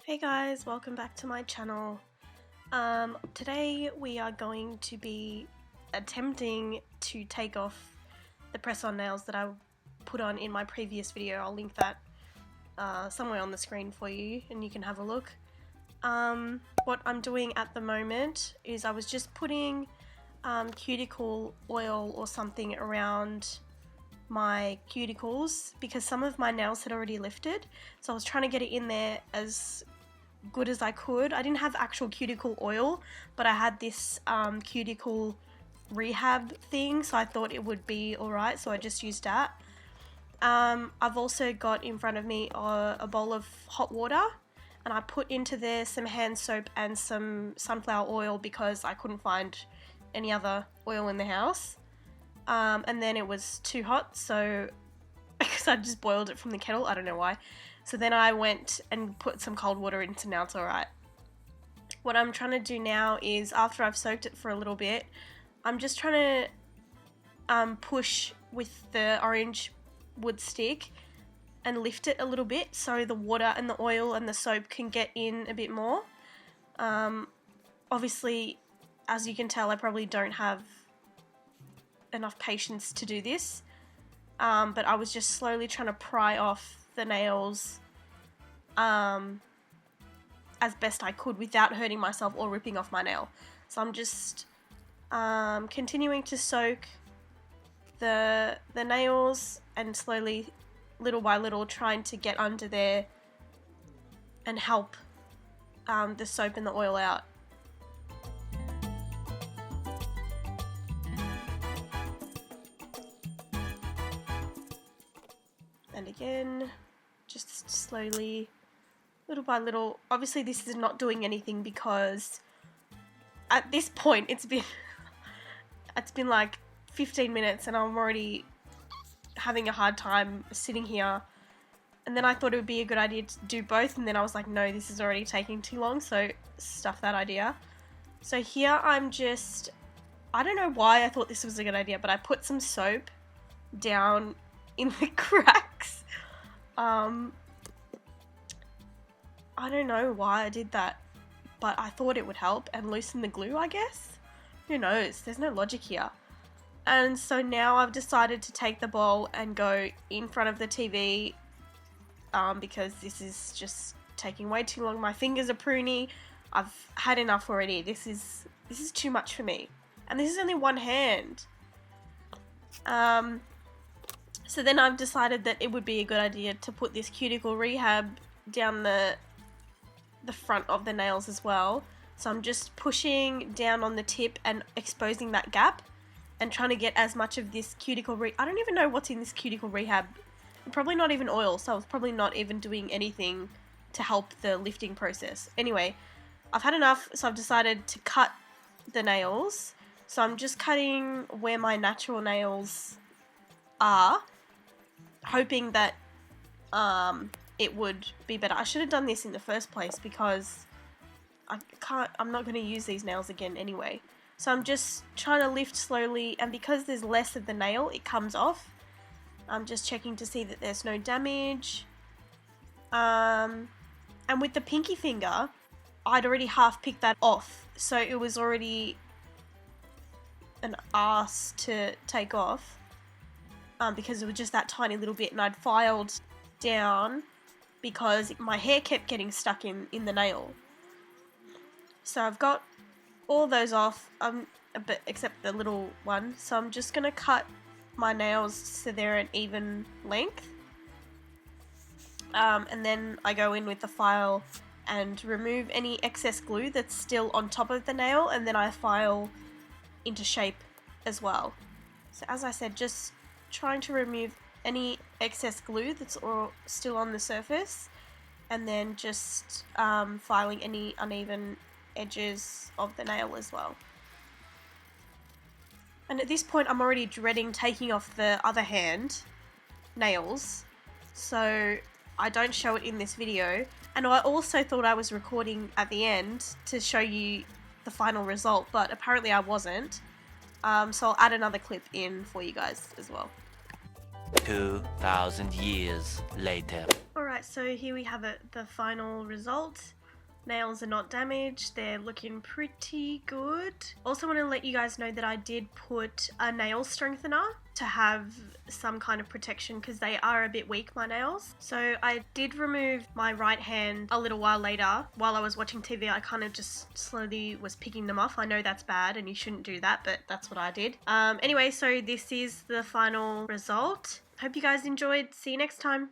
Hey guys, welcome back to my channel. Today we are going to be attempting to take off the press-on nails that I put on in my previous video. I'll link that somewhere on the screen for you and you can have a look. What I'm doing at the moment is I was just putting cuticle oil or something around my cuticles because some of my nails had already lifted, so I was trying to get it in there as good as I could. I didn't have actual cuticle oil, but I had this cuticle rehab thing, so I thought it would be alright, so I just used that. I've also got in front of me a bowl of hot water, and I put into there some hand soap and some sunflower oil because I couldn't find any other oil in the house. And then it was too hot, so because I just boiled it from the kettle, I don't know why. So then I went and put some cold water in, so now it's alright. What I'm trying to do now is, after I've soaked it for a little bit, I'm just trying to push with the orange wood stick and lift it a little bit so the water and the oil and the soap can get in a bit more. Obviously, as you can tell, I probably don't have enough patience to do this, but I was just slowly trying to pry off the nails as best I could without hurting myself or ripping off my nail. So I'm just continuing to soak the nails and slowly, little by little, trying to get under there and help the soap and the oil out. And again, just slowly, little by little. Obviously this is not doing anything because at this point it's been like 15 minutes and I'm already having a hard time sitting here. And then I thought it would be a good idea to do both, and then I was like, no, this is already taking too long, so stuff that idea. So here I'm just, I don't know why I thought this was a good idea, but I put some soap down in the cracks. I don't know why I did that, but I thought it would help and loosen the glue, I guess. Who knows? There's no logic here. And so now I've decided to take the bowl and go in front of the TV because this is just taking way too long. My fingers are pruny. I've had enough already. This is too much for me. And this is only one hand. So then I've decided that it would be a good idea to put this cuticle rehab down the front of the nails as well. So I'm just pushing down on the tip and exposing that gap and trying to get as much of this cuticle I don't even know what's in this cuticle rehab. Probably not even oil, so I was probably not even doing anything to help the lifting process. Anyway, I've had enough, so I've decided to cut the nails. So I'm just cutting where my natural nails are, hoping that it would be better. I should have done this in the first place because I'm not going to use these nails again anyway. So I'm just trying to lift slowly, and because there's less of the nail, it comes off. I'm just checking to see that there's no damage. And with the pinky finger, I'd already half picked that off, so it was already an arse to take off. Because it was just that tiny little bit, and I'd filed down because my hair kept getting stuck in the nail. So I've got all those off, but except the little one. So I'm just going to cut my nails so they're an even length. And then I go in with the file and remove any excess glue that's still on top of the nail, and then I file into shape as well. So as I said, just trying to remove any excess glue that's still on the surface, and then just filing any uneven edges of the nail as well. And at this point I'm already dreading taking off the other hand nails, so I don't show it in this video. And I also thought I was recording at the end to show you the final result, but apparently I wasn't. So I'll add another clip in for you guys as well. 2,000 years later. Alright, so here we have it, the final result. nails are not damaged. They're looking pretty good. Also want to let you guys know that I did put a nail strengthener to have some kind of protection because they are a bit weak, my nails. So I did remove my right hand a little while later. While I was watching TV, I kind of just slowly was picking them off. I know that's bad and you shouldn't do that, but that's what I did. Anyway, so this is the final result. Hope you guys enjoyed. See you next time.